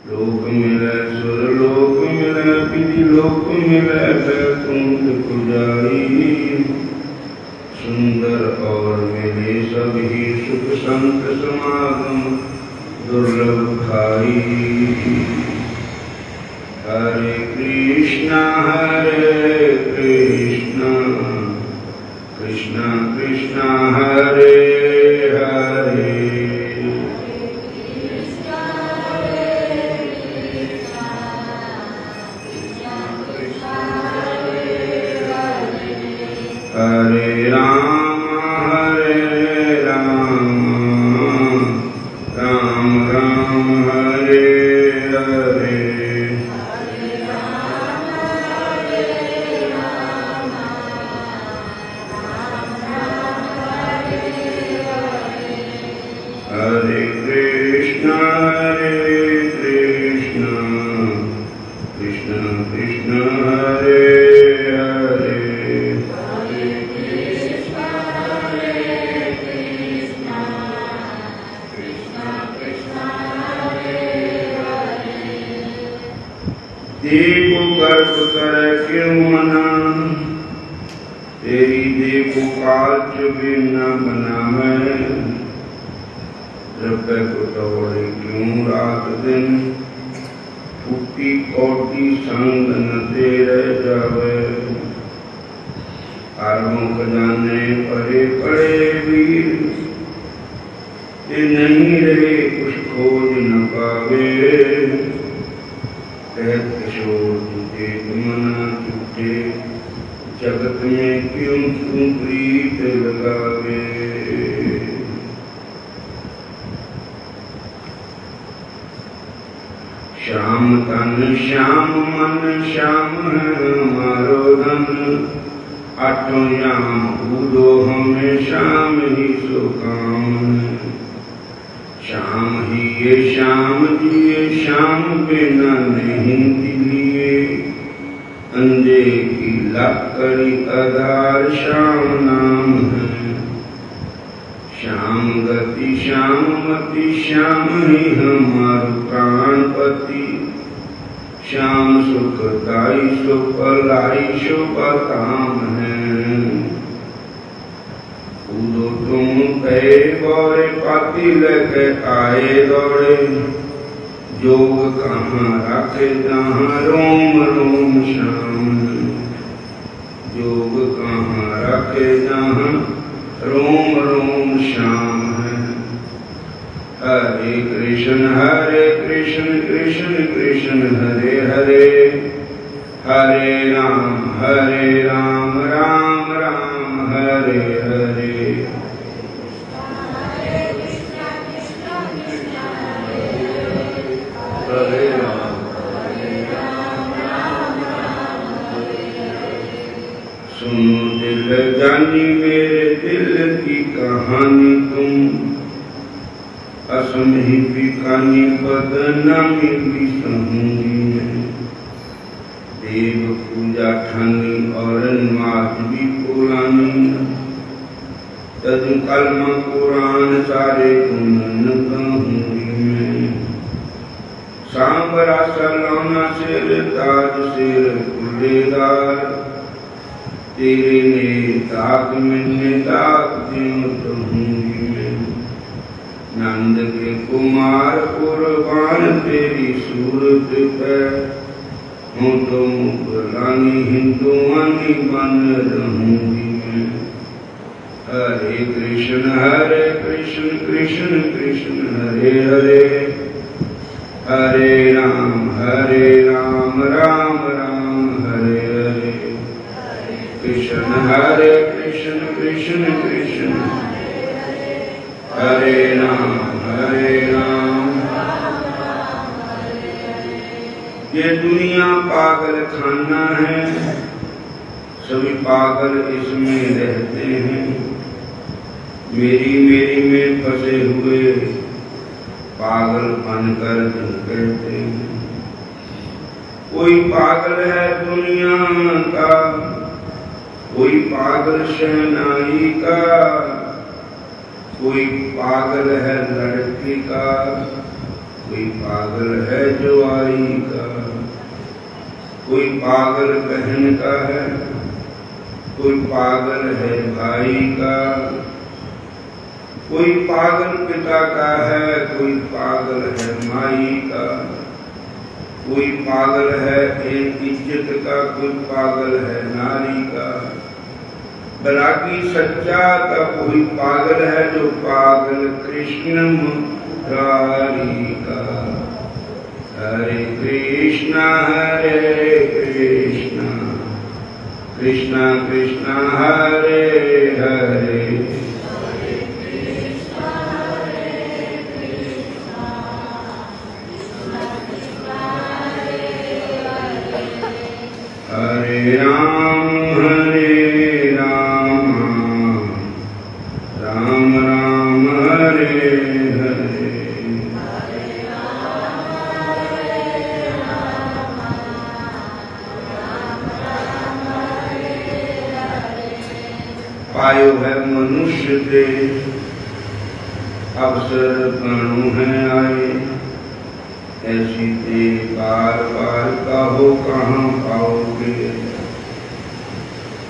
लोक मिलै सुरलोक मिलै विधि लोक मिलै बैकुंठ पुजारी। सुंदर और मिले सभी सुख संत समागम दुर्लभ भाई। हरे कृष्णा कृष्णा कृष्णा हरे हरे। हरे राम राम राम हरे हरे। हरे कृष्णा कृष्णा कृष्णा हरे हरे। देखो गर्भ कर क्यों मना, तेरी देखो काज बिना बनावे। जब को दौड़े क्यों रात दिन, फूटी कोटी संग न तेरे जावे। आरों खजाने पड़े पड़े वीर, ये नहीं रहे कुछ खोज न पावे। कहत किशोर टूटे मना टूटे, जगत में क्यों क्यों प्रीत लगावे। श्याम तन श्याम मन श्याम है हमारो धन। आठों याम कूदो हमें श्याम ही सो काम है। श्याम ही ये श्याम जिए श्याम बिना नहीं दिलिए। अंधे की लकड़ी आधार श्याम नाम है। श्याम गति श्याम मति श्याम ही हमारो प्राणपति। श्याम सुखदाई सुखलाई शुभकाम है। कूदो तुम पे गौरे पाती लेके आए दौड़े। जोग कहाँ रखे जहाँ रोम रोम श्याम। जोग कहाँ रखे जहाँ रोम रोम श्याम है। हरे कृष्ण कृष्ण कृष्ण हरे हरे। हरे राम राम राम हरे हरे। हरे राम सुनो दिल जानी मेरे दिल की कहानी तुम। असम ही पिकानी बदनामी भी सहूंगी मैं। देव पूजा ठानी और नमाज भी पुरानी। तद कलमा कुरान सारे गुण कहूंगी मैं। सांबरा सलाना सिर ताज सिर कुलेदार। तेरे ने ताक मैंने ताक क्यों कहूंगी मैं। नंद के कुमार कुर्बान तेरी सूरत पे। हूँ तो मुगलानी हिंदुआनी बन रहूंगी मैं। हरे कृष्ण कृष्ण कृष्ण हरे हरे। हरे राम राम राम हरे हरे। कृष्ण कृष्ण कृष्ण हरे राम ये दुनिया पागल खाना है। सभी पागल इसमें रहते हैं। मेरी में फंसे हुए पागल बनकर तुम कहते हैं। कोई पागल है दुनिया का, कोई पागल शहनाई का। कोई पागल है लड़की का, कोई पागल है जुआई का, कोई पागल बहन का है, कोई पागल है भाई का, कोई पागल पिता का है, कोई पागल है माई का, कोई पागल है एक इज्जत का, कोई पागल है नारी का। बलाकी सच्चा का कोई पागल है जो पागल कृष्ण मुरारी का। हरे कृष्णा कृष्णा कृष्णा हरे हरे हरे राम राम राम हरे हरे। पायो है मनुष्य देह, अवसर गणु है आए, ऐसी देह बार बार कहो कहाँ पाओगे।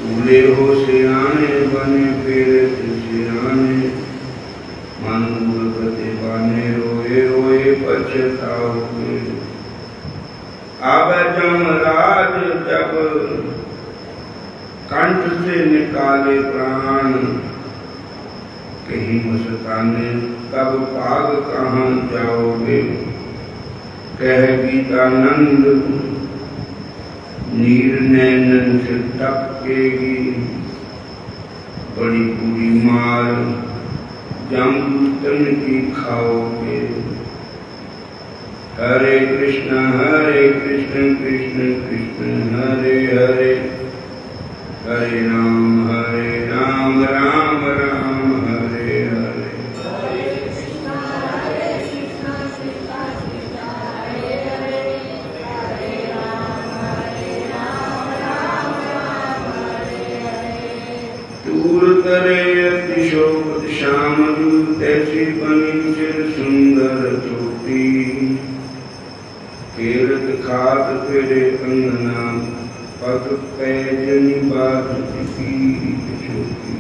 भूले हो सिराने बने पीड़ित सिराने, मन मूर्खते बाने रोए रोए पछताओगे। अब जमराज जब कंठ से निकाले प्राण, कहीं मस्ताने तब पाग कहाँ जाओगे। कह गीतानंद नीर नैनन से टपकेगी, बड़ी बुरी मार जमदूतन की खाओगे। हरे कृष्ण कृष्ण कृष्ण हरे हरे, हरे राम राम राम हरे हरे। दूर करे अतिशोक श्याम दूत, ऐसी बनी चिर सुंदर चोटी। केरत खात फिरे अंगना, पग पैजनी बात छोटी।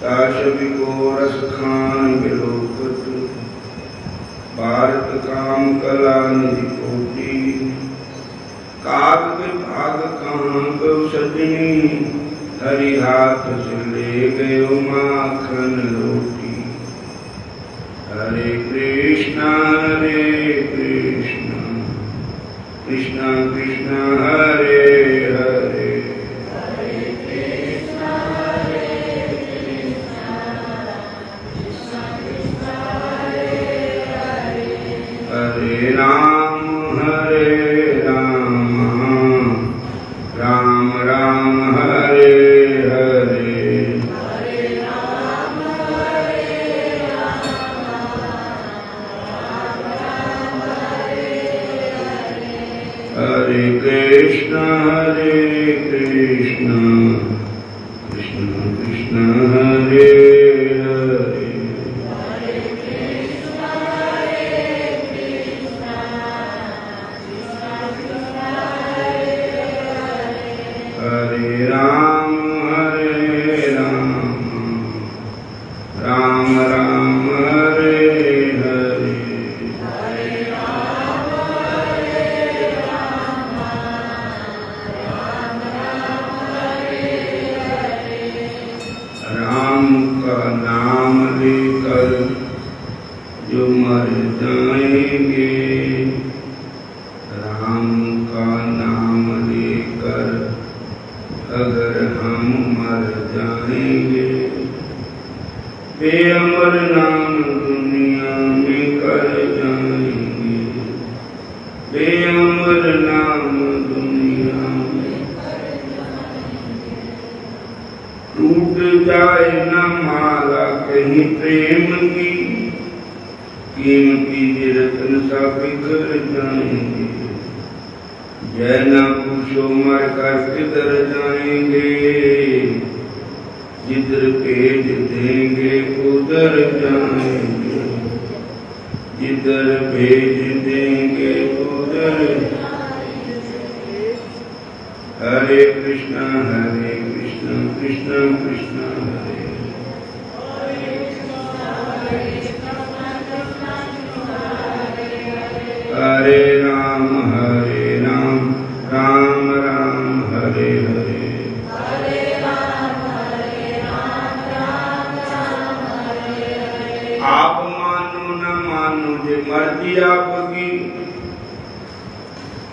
ताशबी को रस खान बिलोकत, भारत काम कला निधि कोटि। काग के भाग कहाँ गो सजनी, हरि हाथ से ले गयो माखन रोटी। हरे कृष्णा कृष्णा कृष्णा हरे हरे, हरे राम राम राम हरे हरे। हरे कृष्ण कृष्ण कृष्ण हरे हरे, हरे राम राम राम हरे हरे। राम का नाम लेकर जो मर जाएंगे, राम का नाम लेकर अगर हम मर जाएंगे, वे अमर नाम दुनिया में कर जाएंगे। वे अमर नाम दुनिया में टूट जाए न माला कहीं प्रेम की, कीमती रत्न सा बिखर जाएंगे। जय न पूछो मर कर किधर जाएंगे, जिधर भेज देंगे उधर जाएंगे। जिधर भेज देंगे उधर। हरे कृष्णा कृष्ण कृष्ण हरे। हरे राम राम राम हरे हरे। आप मानो न मानो जे मर्जी आपकी,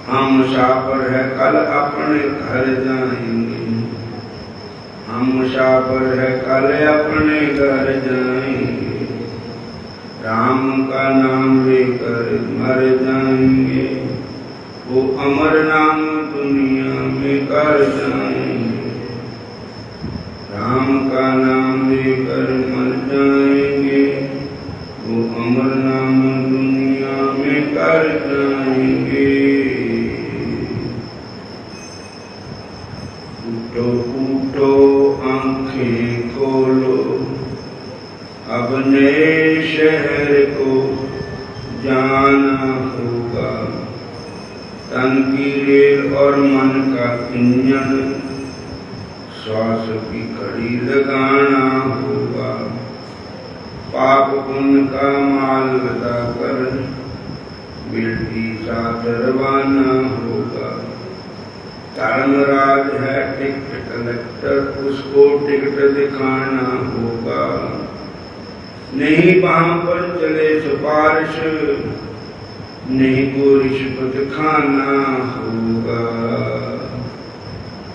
हम मुसाफिर है कल अपने घर जाएंगे। हम मुसाफिर है कल अपने घर जाएंगे। राम का नाम लेकर मर जाएंगे, वो अमर नाम दुनिया में कर जाएंगे। राम का नाम लेकर मर जाएंगे, वो अमर नाम दुनिया में कर जाएंगे। उठो उठो आंखें खोलो, अब नए शहर को जाना होगा। तन की रेल और मन का इंजन, श्वास की कड़ी लगाना होगा। पाप पुण्य का माल लदा कर बेटी साथ रवाना होगा। धर्मराज है टिकट कलेक्टर, उसको टिकट दिखाना होगा। नहीं वहां पर चले सिफारिश, नहीं को रिश्वत खाना होगा।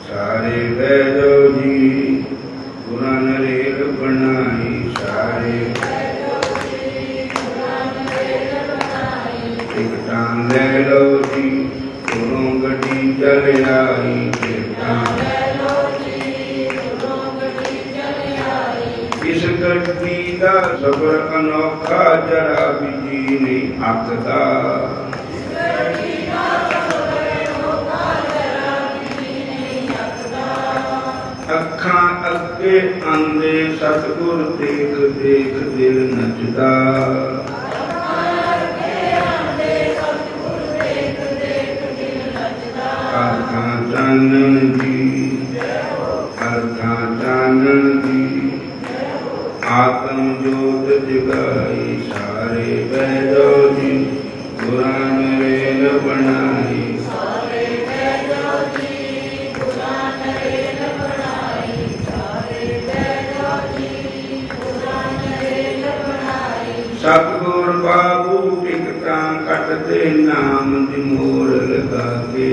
सारे वैदो जी पुरान रेल बनाई, सारे टिकटां ले लो जी, घरों गड्डी चल आई। इस गड्डी का सफर अनोखा, जरा भी जी नहीं आखदा। अखां अगे आंदे सतगुर देख देख दिल नचदा। अखां चानन जी, अखां चानन जी, आत्म जोत जगाई। सारे वैदो जी पुरान रेल बनाई। सतगुर बाबू टिकटां कटते नाम दी मोर लगा के।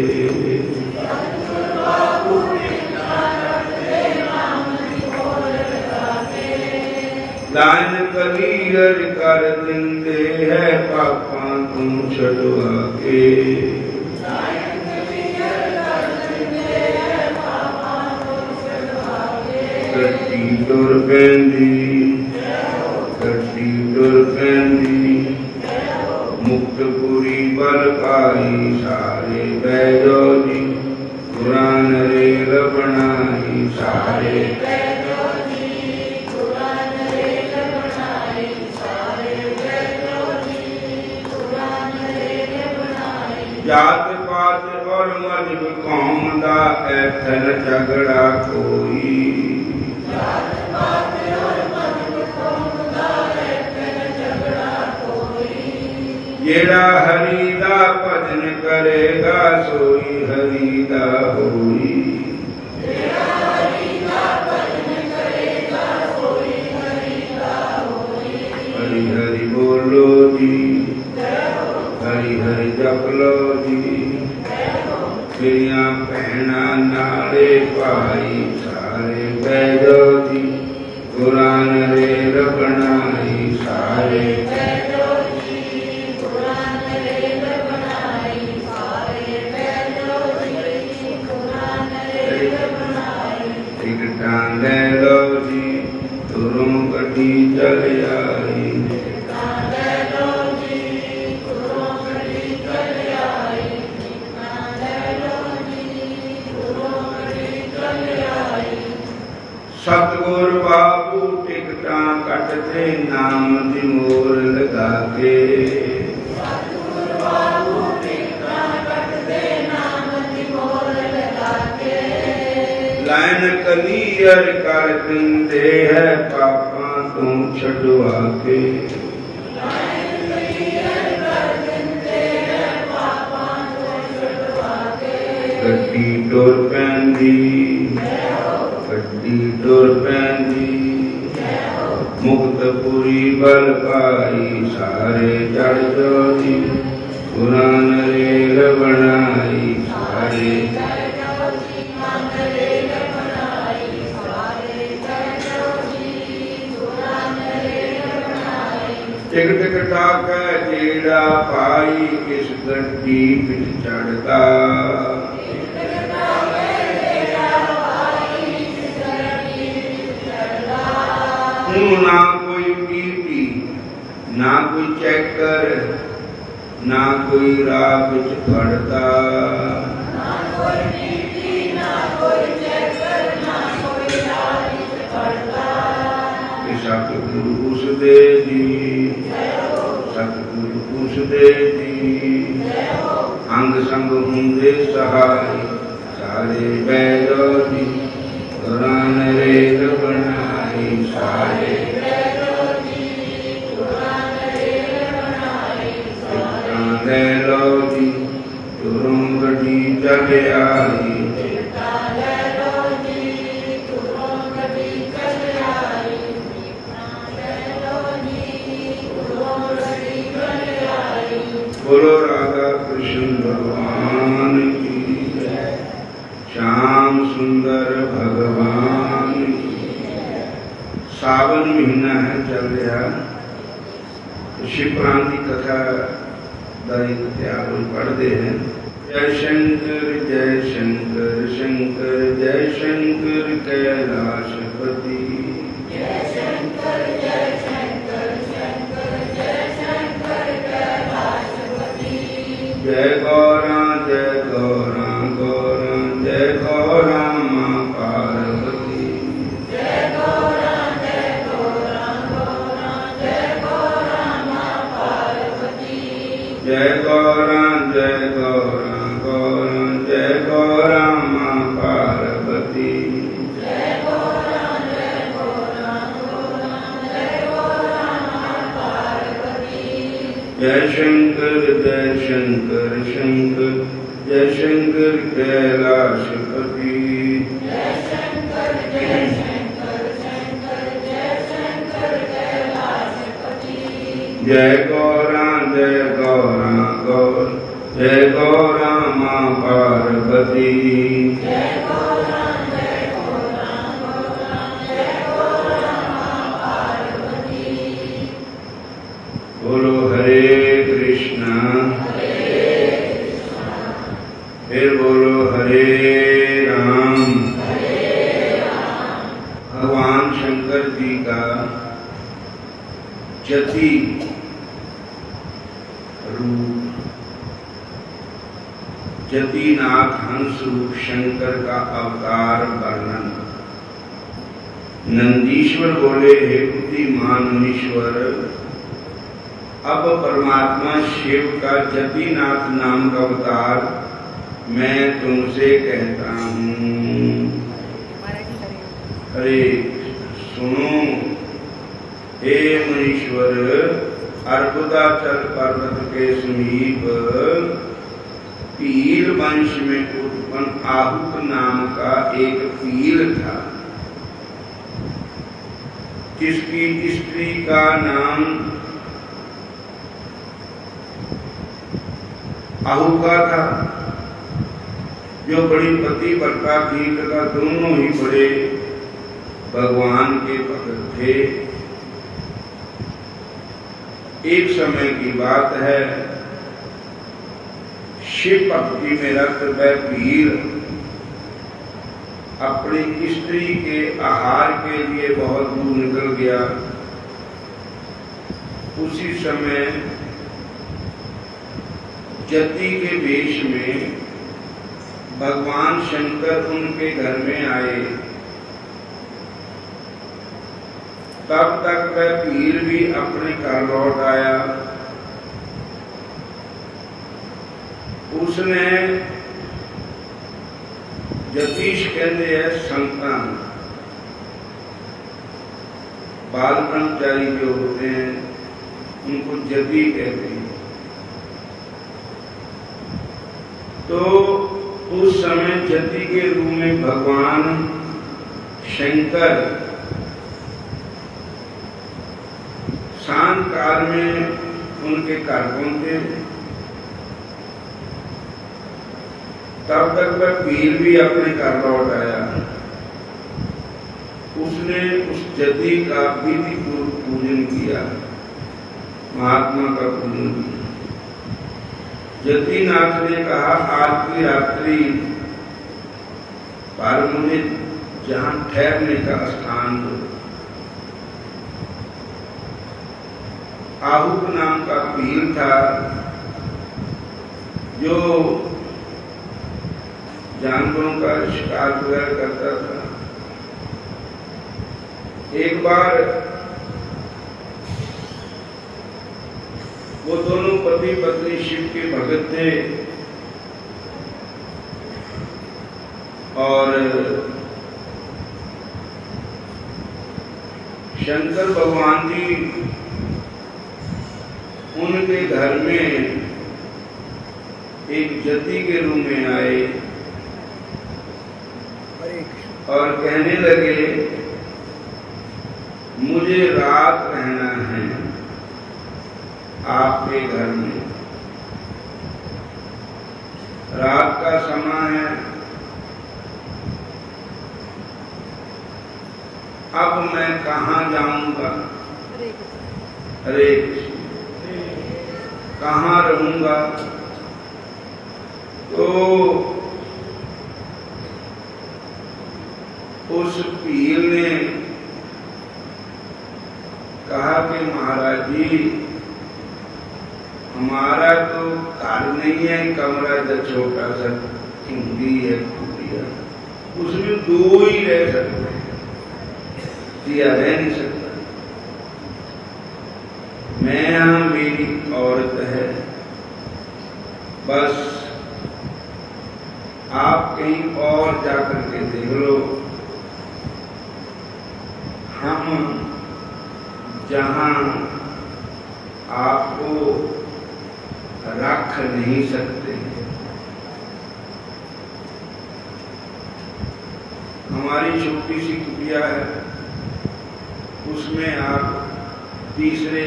दान कबीर कर दिंदे है पापां तू छड़वा के। गड्डी तुर पैंदी, गड्डी तुर पैंदी, मुक्तपुरी बल पाई। सारे वैदो जी पुरान रेल बनाई। सारे जात पात और मजहब कौम दा ऐथन झगड़ा कोई। जेड़ा हरि दा भजन करेगा सोई हरि दा होई। हरि हरि बोलो जी, हरि हरि जप लो जी। मेरिया भैना नाले पाई। सारे वैदो जी पुरान रेल बनाई। सारे टिकटां ले लो जी, घरों गड्डी चल आई। सतगुर बाबू टिकटां कटते नाम दी मोर लगा के। नैन कलीयर कर दिंदे है पापां तू छड़वा के। गड्डी टुर पैंदी, गड्डी टुर पैंदी, मुक्तपुरी बल पाई सारे चढ़ जोगी, पुरान रेल बनाई सारे। टिकट कटा के जेड़ा पाई इस गड्डी पिछ चढ़ता। ना कोई टीटी, ना कोई चेकर, ना कोई राह विच खड़ता। सतगुरु उस दे दी, सतगुरु उस दे दी, अंग संग हुंदे सहाय सारे बैरो दी, कुरान रेल बनाई सारे। लो जी तुरुं गड्डी चल आई, बोलो राधा कृष्ण भगवान की जय, श्याम सुंदर भगवान की। सावन महीना है चल रहा, शिवपुराण की कथा पढ़ते हैं। जय शंकर शंकर जय शंकर कैलाशपति। जय शंकर कैलाशपति। जय गौरा गौरा जय गौरा माँ पार्वती। जय गौरा जय गौरा जय गौरा माँ पार्वती। जय गौरा जय गौरा जय गौरा माँ पार्वती। जय गौरा जय गौरा जय गौरा माँ पार्वती। जय शंकर जय शंकर कैलाशपति। जय शंकर जय शंकर जय शंकर कैलाशपति। जय गौरा जय गौरा जय गौरा माँ पार्वती। जय गौरा जय गौरा जय गौरा माँ पार्वती। बोलो हरे कृष्णा फिर बोलो हरे राम। भगवान शंकर जी का जति रूप, जतिनाथ हंस रूप शंकर का अवतार वर्णन। नंदीश्वर बोले हे बुद्धिमान मुनीश्वर, अब परमात्मा शिव का जतिनाथ नाम का अवतार मैं तुमसे कहता हूँ। अरे सुनो हे मुनीश्वर, अर्बुदाचल पर्वत के समीप पील वंश में उत्पन्न आहुक नाम का एक पील था, जिसकी स्त्री का नाम आहुका था, जो बड़ी पतिव्रता थी तथा दोनों ही बड़े भगवान के भक्त थे। एक समय की बात है, शिव भक्ति में रक्त वह पीर अपनी स्त्री के आहार के लिए बहुत दूर निकल गया। उसी समय जति के वेश में भगवान शंकर उनके घर में आए। तब तक वह पीर भी अपने घर लौट आया। उसने जतीश कहते हैं संतान, बाल ब्रह्मचारी जो होते हैं उनको जति कहते हैं। तो उस समय जति के रूप में भगवान शंकर शांत काल में उनके घर पहुंचे। तब तक वह पीर भी अपने घर लौट आया। उसने उस जति का विधि पूजन किया, महात्मा का पूजन किया। जतिनाथ ने कहा आज की रात्रि पर मुझे जहां ठहरने का स्थान दो। आहूप नाम का पीर था जो जानवरों का शिकार वगैरह करता था। एक बार वो दोनों पति पत्नी शिव के भगत थे और शंकर भगवान जी उनके घर में एक जति के रूप में आए और कहने लगे मुझे रात रहना है आपके घर में। रात का समय है, अब मैं कहाँ जाऊंगा, अरे कहाँ रहूंगा। तो उस पीर ने कहा कि महाराज जी हमारा तो घर नहीं है, कमरा जो छोटा सा हिंदी है कुटिया, उसमें दो ही रह सकते हैं, दिया रह नहीं सकता। मैं यहाँ मेरी औरत है, बस आप कहीं और जाकर के देख लो। हम जहां आपको रख नहीं सकते, हमारी छोटी सी कुटिया है, उसमें आप तीसरे।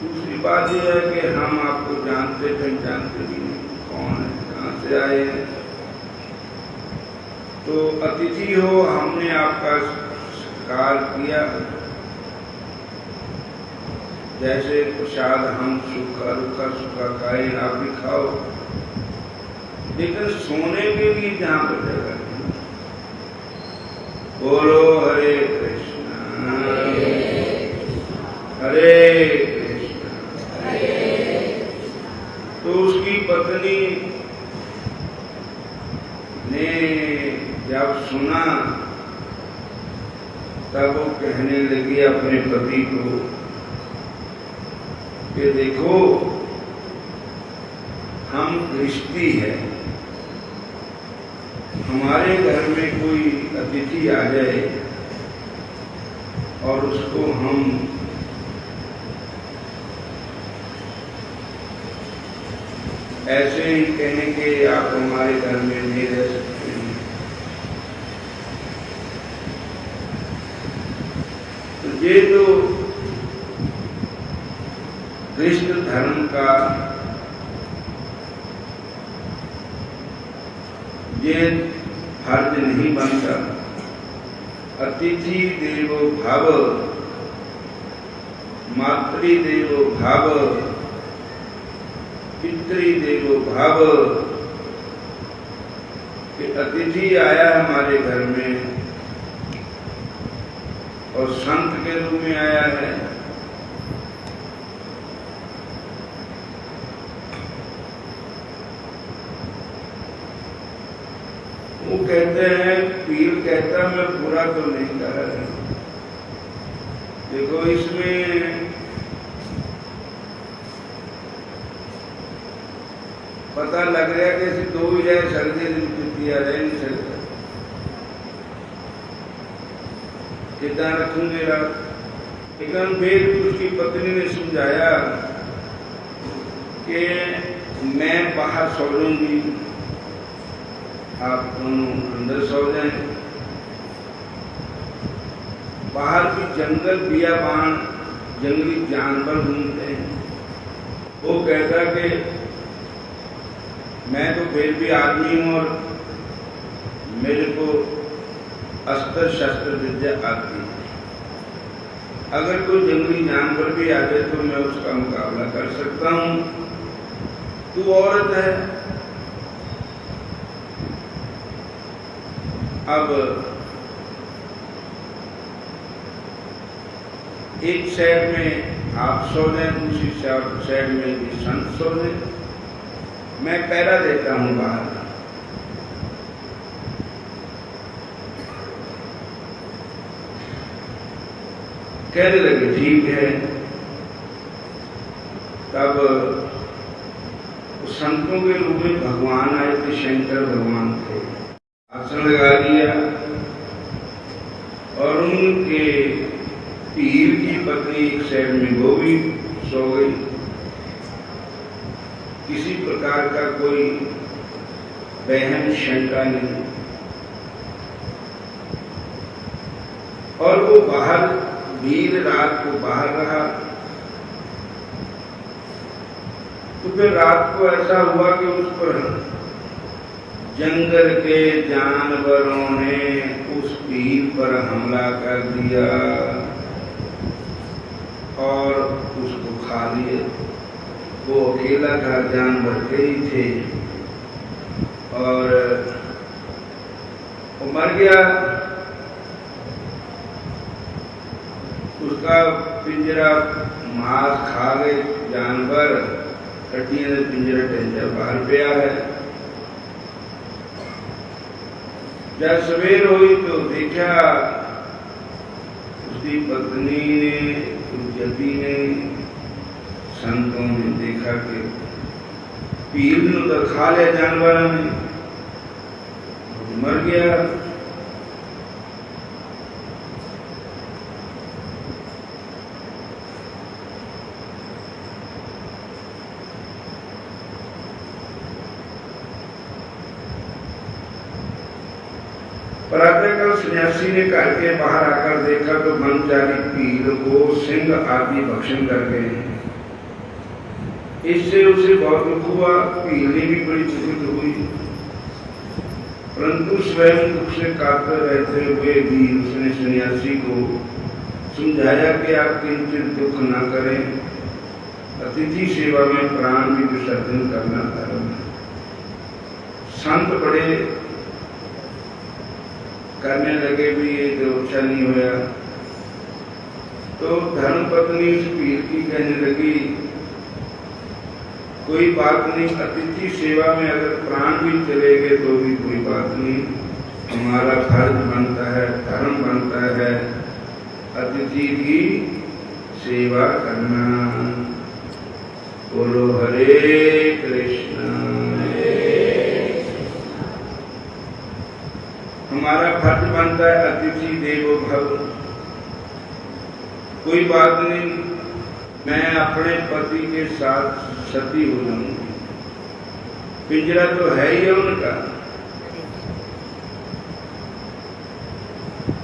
दूसरी बात यह है कि हम आपको जानते पहचानते भी नहीं, कौन है, कहाँ से आए हैं। तो अतिथि हो, हमने आपका सत्कार किया, जैसे प्रसाद हम सूखा रूखा सूखा खाए आप भी खाओ, लेकिन सोने के लिए जहाँ पर जगह नहीं। बोलो हरे कृष्णा हरे कृष्णा। तो उसकी पत्नी ने जब सुना तब वो कहने लगी अपने पति को कि देखो हम गृहस्थी है, हमारे घर में कोई अतिथि आ जाए और उसको हम ऐसे ही कहें कि आप हमारे घर में नहीं रह सकते हैं, तो ये जो गृहस्थ धर्म का ये फर्ज नहीं बनता। अतिथि देवो भव, मातृदेवो भव, पितृदेवो भव। कि अतिथि आया हमारे घर में और संत के रूप में आया है, वो कहते हैं, पीर कहता मैं पूरा तो नहीं कर रहा। देखो इसमें पता लग रहा कि असं दो ही रह सकते, तृतीया रह नहीं सकता। कितना रखूंगे रात? लेकिन फिर उसकी पत्नी ने समझाया कि मैं बाहर सो लूंगी, आप दोनों अंदर सो जाएं। बाहर भी जंगल बियाबान जंगली जानवर घूमते हैं। वो कहता कि मैं तो फिर भी आदमी हूं और मेरे को अस्त्र शस्त्र विद्या आती है। अगर कोई जंगली जानवर भी आ जाए तो मैं उसका मुकाबला कर सकता हूं। तू औरत है। अब एक साइड में आप सो जाए, दूसरी साइड में भी संत सो जाए, मैं पहरा देता हूं बाहर। कहने लगे ठीक है। तब संतों के रूप में भगवान आए थे, शंकर भगवान थे। आसन लगा दिया और उनके पीर की पत्नी एक साइड में वो भी सो गई। किसी प्रकार का कोई बहन शंका नहीं। और वो बाहर भीड़ रात को बाहर रहा। तो फिर रात को ऐसा हुआ कि उस पर जंगल के जानवरों ने उस पीर पर हमला कर दिया और उसको खा लिए। वो अकेला था, जानवर कई थे और वो मर गया। उसका पिंजरा मांस खा गए जानवर, हड्डियां ने पिंजरा टेंजर बाहर पे है। जब सवेर हुई तो देखा उसकी पत्नी ने, जति ने, संतों ने देखा कि पीर ने तो खा लिया जानवर ने, मर गया। प्रातःकाल सन्यासी ने घर के बाहर आकर देखा तो ब्रह्मचारी पीर को सिंह आदि भक्षण कर गए। इससे उसे बहुत दुख हुआ। पीर ने भी बड़ी चिंतित हुई, परंतु स्वयं दुख से कातर रहते हुए भी उसने सन्यासी को समझाया कि आप किंचित दुख न करें। अतिथि सेवा में प्राण भी विसर्जन करना धर्म है। संत बड़े करने लगे भी ये तो अच्छा नहीं होया। तो धर्म पत्नी उस पीर की कहने लगी कोई बात नहीं, अतिथि सेवा में अगर प्राण भी चले गए तो भी कोई बात नहीं। हमारा फर्ज बनता है, धर्म बनता है अतिथि की सेवा करना। बोलो हरे कृष्ण। हमारा फर्ज बनता है अतिथि देवो भव। कोई बात नहीं, मैं अपने पति के साथ सती हो जाऊंगी। पिंजरा तो है ही है उनका।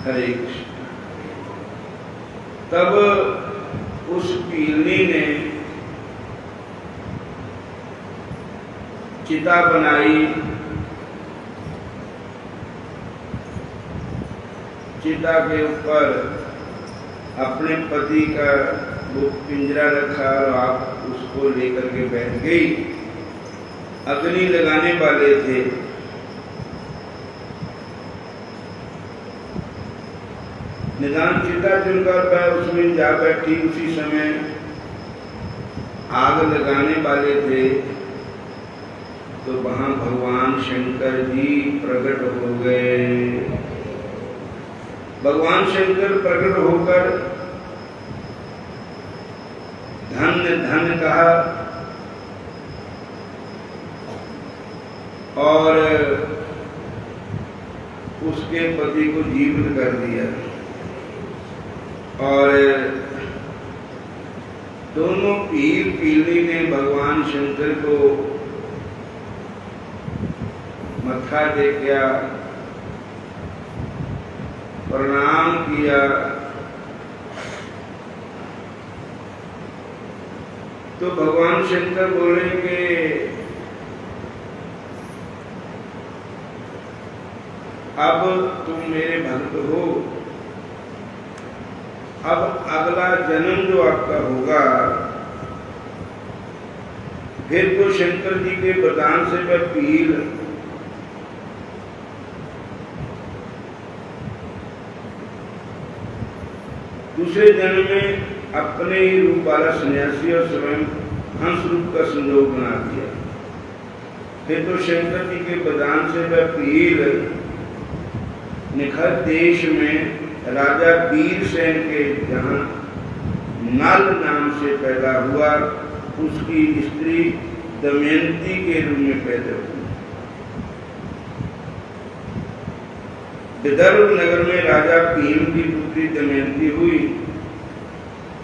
हरे कृष्ण। तब उस पीलनी ने चिता बनाई। चिता के ऊपर अपने पति का वो पिंजरा रखा और आप उसको लेकर के बैठ गई। अग्नि लगाने वाले थे। निदान चिता चुनकर उसमें जा बैठी। उसी समय आग लगाने वाले थे तो वहां भगवान शंकर जी प्रकट हो गए। भगवान शंकर प्रकट होकर धन्य धन्य कहा और उसके पति को जीवित कर दिया और दोनों पीर पीली ने भगवान शंकर को मत्था टेका, प्रणाम किया। तो भगवान शंकर बोले कि अब तुम मेरे भक्त हो, अब अगला जन्म जो आपका होगा, फिर तो शंकर जी के वरदान से मैं पीर दूसरे जन्म में अपने ही रूप वाला सन्यासी और स्वयं हंस रूप का संयोग बना दिया। फिर तो शंकर जी के वरदान से वह पीर निखत देश में राजा वीरसेन के जहां नल नाम से पैदा हुआ, उसकी स्त्री दमयंती के रूप में पैदा हुई। विदर्भ नगर में राजा भीम की पुत्री दमयंती हुई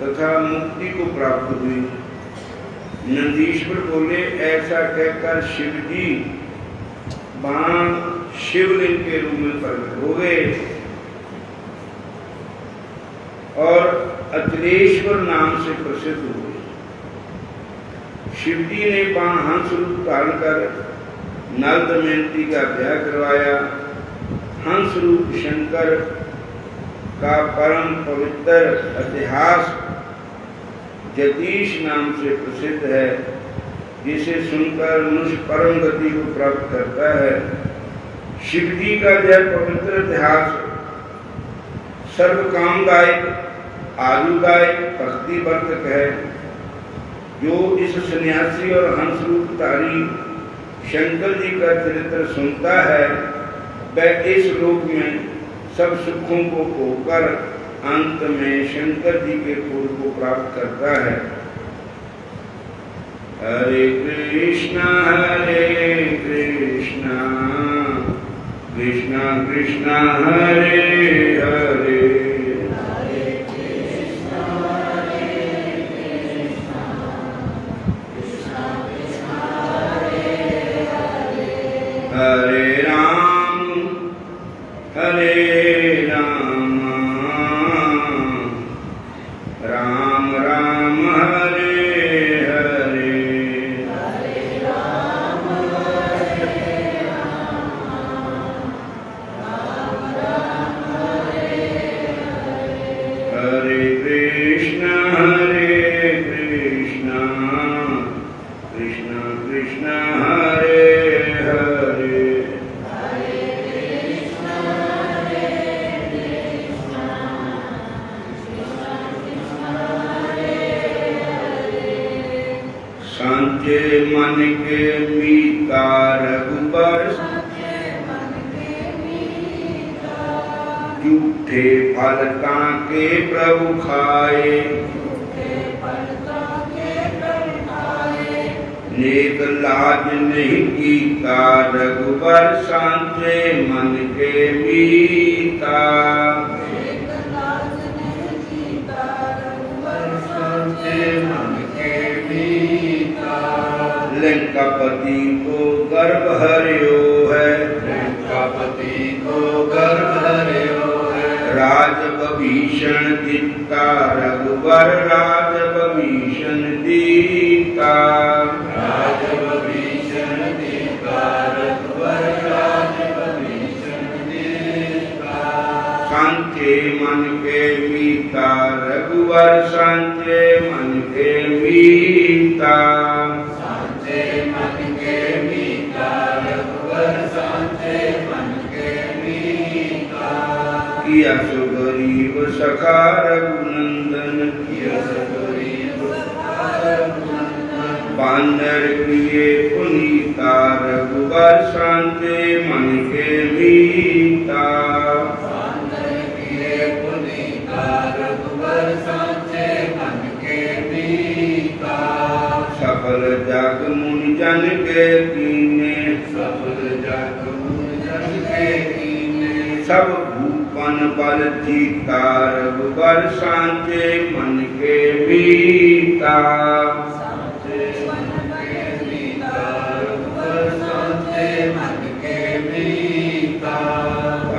तथा मुक्ति को प्राप्त हुई। नंदीश्वर बोले, ऐसा कहकर शिव जी वहां शिवलिंग के रूप में प्रकट हो गए और अखिलेश्वर नाम से प्रसिद्ध हुए। शिव जी ने वहां हंस रूप धारण कर नल दमयंती का ब्याह करवाया। हंस रूप शंकर का परम पवित्र इतिहास जगदीश नाम से प्रसिद्ध है, जिसे सुनकर मनुष्य परम गति को प्राप्त करता है। शिव जी का यह पवित्र इतिहास सर्व कामदायक, आयुदायक, भक्तिवर्धक है। जो इस सन्यासी और हंस रूपधारी शंकर जी का चरित्र सुनता है, वह इस लोक में सब सुखों को खोकर अंत में शंकर जी के पुर को प्राप्त करता है। हरे कृष्णा कृष्णा कृष्णा हरे हरे, हरे राम राम राम हरे हरे, हरे कृष्णा कृष्णा कृष्णा हरे हरे, सांचे मन के मीता रघुबर, झूठे फल के प्रभु खाए, नेक लाज नहीं कीता रघुबर, सांचे मन के मीता, लंकापति को गर्भ हरियो है, लंकापति को गर्भ हरियो है, राजभीषण दीता रघुवर, राजभीषण दीता, राजभीषण दीता रघुवर, राजभीषण दीता, सांचे मन के मीता रघुवर, सांचे मन के मीता, किया सो गरीब सखा रघुनंदन, किया सो गरीब सखा रघुनंदन, बांदर किए पुनीता रघुवर, सांचे मन के मीता, बांदर किए पुनीता रघुवर, सांचे मन के मीता, सकल जग मुनि जन के कीने, सफल जग जग के कीने सब भूपन बल जीता रघुबर सांचे मन के मीता सांचे मन के मीता रघुबर सांचे मन के मीता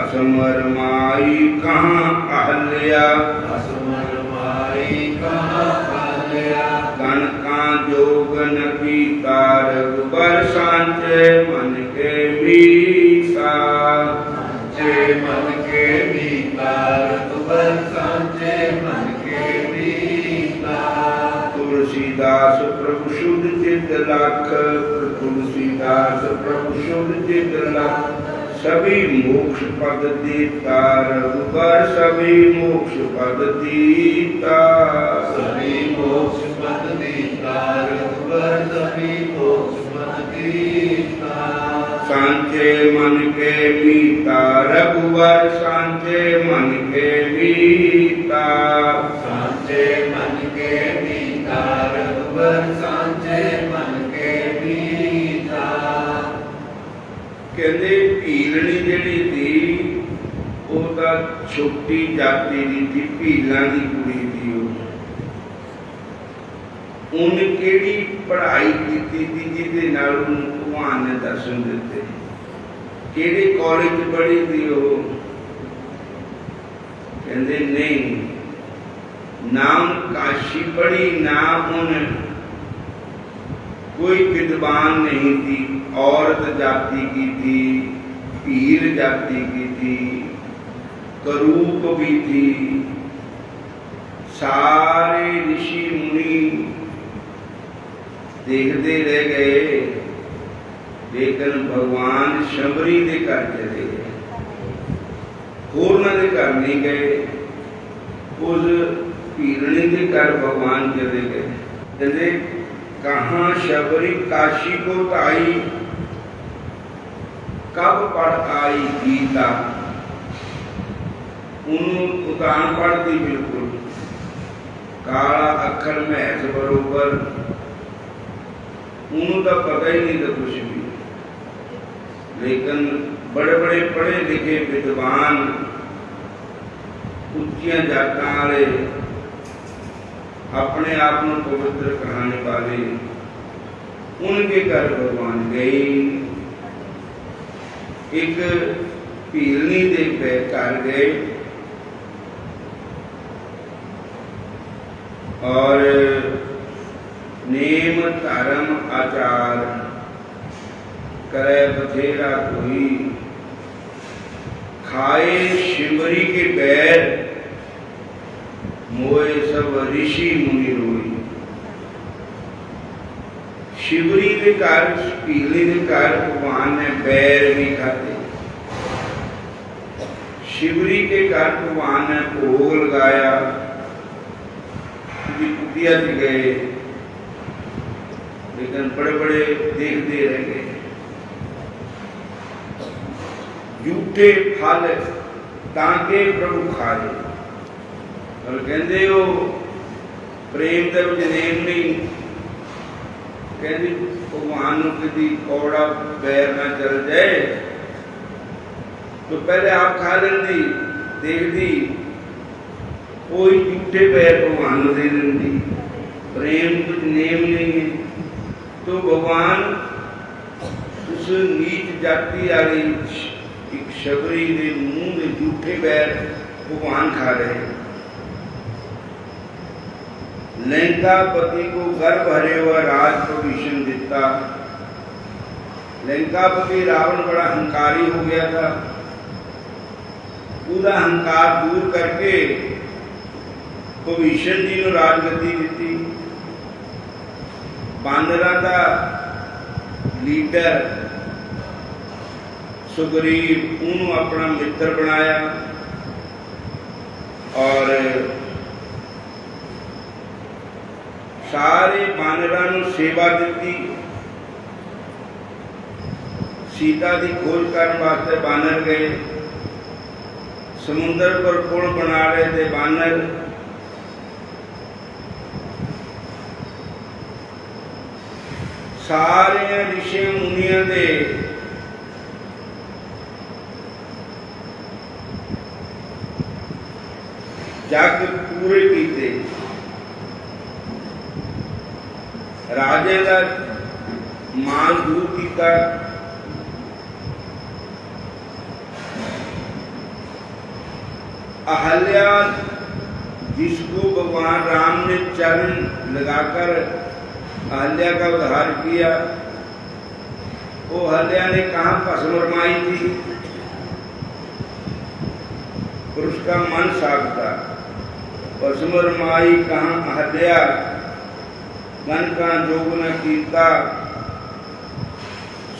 असमर माई कहाँ अहल्या असमर माई कहाँ अहल्या गण का जोगन गीता रघुबर सांचे मन के मीता सांचे मन के मीता रघुबर सांचे मन के मीता तुलसीदास प्रभु शुद्ध चित्त लाख तुलसीदास प्रभु शुद्ध चित्त लाख सभी मोक्ष पद देता रघुबर सभी मोक्ष पद देता सभी मोक्ष पद देता रघुबर सभी मोक्ष पद देता सांचे मन के मीता रघुबर सांचे मन के मीता सांचे मन के मीता रघुबर सांचे मन के मीता कहते भीलनी जिहड़ी थी वो तो छोटी जाति दी थी भीलां दी कुड़ी थी उन्हें केड़ी पढ़ाई की थी जिहदे नाल उन्हें भगवान ने दर्शन दिते केड़े कॉलेज पढ़ी थी वो कहते नहीं नाम काशी पढ़ी ना उन्हें कोई विद्वान नहीं थी औरत जाति की थी भील जाति की थी करूप भी थी सारे ऋषि मुनि देखते रह गए लेकिन भगवान शबरी के घर चले गए होरना के घर नहीं गए उस भीलनी के घर भगवान चले गए कहते कहाँ शबरी काशी को आई कब पढ़ आई गीता उतान पढ़ती बिल्कुल काला अखर महज बरोबर उन्होंने तो पता ही नहीं था कुछ भी लेकिन बड़े बड़े पढ़े लिखे विद्वान उच्चियां जातां वाले अपने आप को पवित्र कहने वाले उनके घर भगवान गए एक भीलनी के घर गए और नेम धर्म आचार करे बथेरा कोई खाए शिवरी के बैर मोए सब ऋषि मुनि रोई शिवरी के घर भीलनी के घर भगवान ने बैर भी खाते शिवरी के घर भगवान ने भोग लगाया कुटिया गए लेकिन बड़े बड़े देखते रह गए झूठे फल ताके प्रभु खाए और कहते हो प्रेम के विच नेम नहीं कहते भगवान कभी कौड़ा पैर ना चल जाए तो पहले आप खा लेंदी देखती कोई झूठे पैर भगवान दे देंदी प्रेम कुछ नेम नहीं है तो भगवान उस नीच जाति वाली एक शबरी के मुंह में झूठे पैर भगवान खा रहे हैं लंकापति को गर्भ हरे हुआ राज को भीषण देता लंकापति रावण बड़ा हंकारी हो गया था पूरा अहंकार दूर करके भविष्य जी को राजगद्दी दी बांदरा का लीडर सुग्रीव उन्होंने अपना मित्र बनाया और सारे बानरा सेवा दी सीता की खोज करने वास्ते बानर गए समुद्र पर पुल बना रहे थे बानर सारे ऋषि मुनिया के जग पूरे कीते। राजे का मान दूर किया, अहल्या जिसको भगवान राम ने चरण लगाकर अहल्या का उद्धार किया, वो अहल्या ने कहा भस्म रमाई थी और उसका मन साफ था। भस्म रमाई कहा अहल्या मन का जोग न कीता।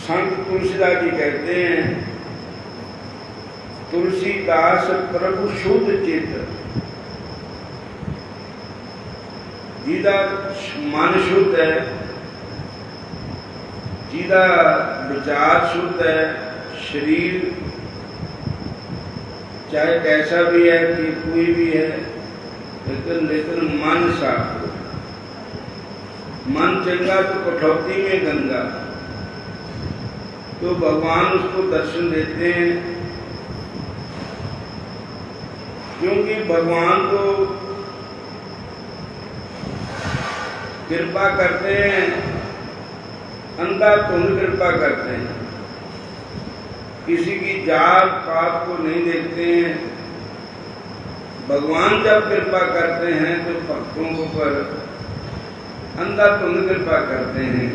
संत तुलसीदास जी कहते हैं, तुलसीदास प्रभु शुद्ध चित, जिदा मन शुद्ध है, जिदा विचार शुद्ध है, शरीर चाहे कैसा भी है कि कोई भी है, लेकिन मन साफ हो। मन चंगा तो कठौती में गंगा। तो भगवान उसको दर्शन देते हैं, क्योंकि भगवान को कृपा करते हैं, अंधाधुंध कृपा करते हैं। किसी की जात पात को नहीं देखते हैं। भगवान जब कृपा करते हैं तो भक्तों को पर अंधाधुंध कृपा करते हैं।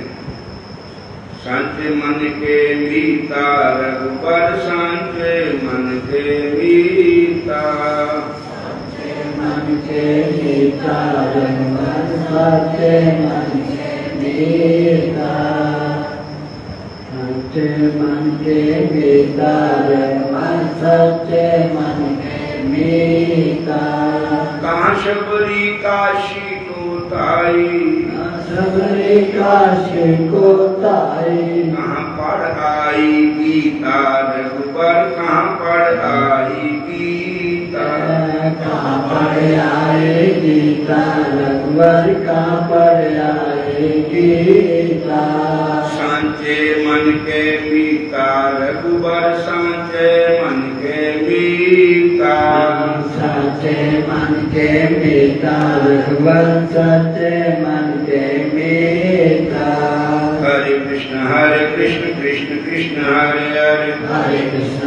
सांचे मन के मीता रघुबर, सांचे मन के मीता, सांचे मन के मीता रघुबर, सांचे मन के मीता, सांचे मन के मीता रघुबर, सांचे मन के मीता। कहाँ शबरी काशी को ताई, सबरी काशी को ताई, कहाँ पढ़ आई गीता रघुबर, कहाँ पढ़ आई गीता। कहाँ पढ़ आए गीता रघुबर, कहाँ पढ़ आए गीता। सांचे मन के मीता रघुबर, सांचे मन के मीता, सांचे मन के मीता रघुबर, सांचे मन के मीता। हरे कृष्ण कृष्ण कृष्ण हरे हरे, हरे कृष्ण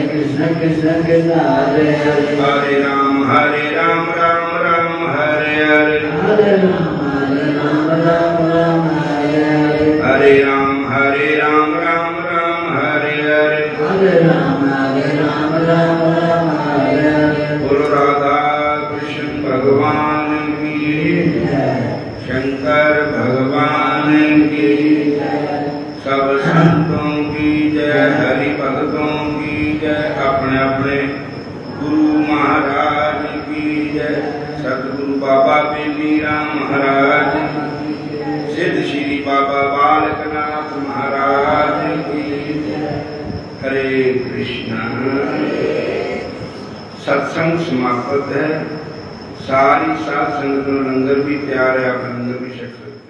कृष्ण कृष्ण हरे हरे, हरे राम राम राम हरे हरे, हरे राम राम राम हरे हरे, हरे राम राम राम हरे हरे, हरे राम राम हरे हरे। बोलो राधा कृष्ण भगवान की, शंकर भगवान की, सब संतों की जय, हरि भक्तों की जय, अपने अपने गुरु महाराज की जय, सतगुरु बाबा बेली राम महाराज, सिद्ध श्री बाबा बालकनाथ महाराज की जय। हरे कृष्णा। सत्संग समाप्त है। सारी सात संगत लंगर भी तैयार है, आप लंगर भी छक सकते।